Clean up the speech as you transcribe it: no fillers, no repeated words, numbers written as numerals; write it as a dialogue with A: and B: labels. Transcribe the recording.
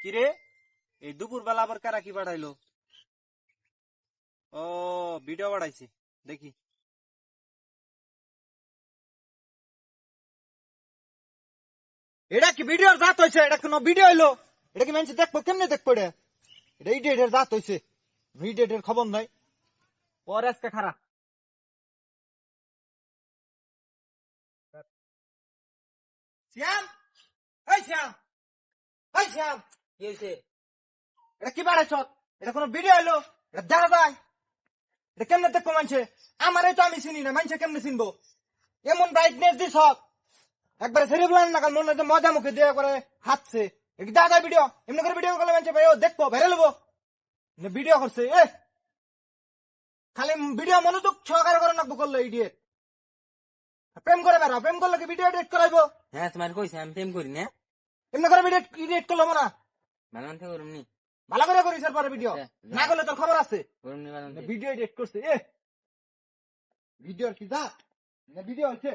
A: কিরে এই দুপুর বেলা আবার কারা কি বাড়াইলো? ও ভিডিও বাড়াইছে, দেখি। এটা কি ভিডিওর জাত হইছে? এটা কোন ভিডিও হইলো? এটা কি মানুষ দেখবো? কেমনে দেখবো? এটা ইডিয়েটের জাত হইছে। ইডিয়েটের খবর নাই। পরে আজকে খারাপ শ্যাম, এই শ্যাম, এই শ্যাম,
B: কি হয়েছে?
A: এটা কি বাড়াইছ? এটা কোন ভিডিও হইলো? এটা দেখা যায়? এটা কেমনে দেখবো মানুষে? আমারে তো আমি চিনি না, মানুষে কেমনে চিনবো? এমন ব্রাইটনেস দিস একবারে সেরে বলেন না, কারণ মনে হচ্ছে মজা মুখে দিয়ে করে হাঁটছে। এটা দাদা ভিডিও এমনি করে ভিডিও করলে মানুষ ভাই ও দেখবো, ভাইরাল হবো। ভিডিও করছে খালি ভিডিও মনোযোগ সহকারে করে নাকবো করলো ইডিয়েট। প্রেম করে বেড়া, প্রেম করলে কি ভিডিও এডিট করাইবো?
B: হ্যাঁ তোমার কইছে আমি প্রেম করি না।
A: এমনি করে ভিডিও এডিট করলো না?
B: ভালো মানতে করুম নি।
A: ভালো করে করিস পরে ভিডিও না করলে তোর খবর আছে।
B: করুম নি ভালো মানতে।
A: ভিডিও এডিট করছে ভিডিও কি দা ভিডিও হচ্ছে।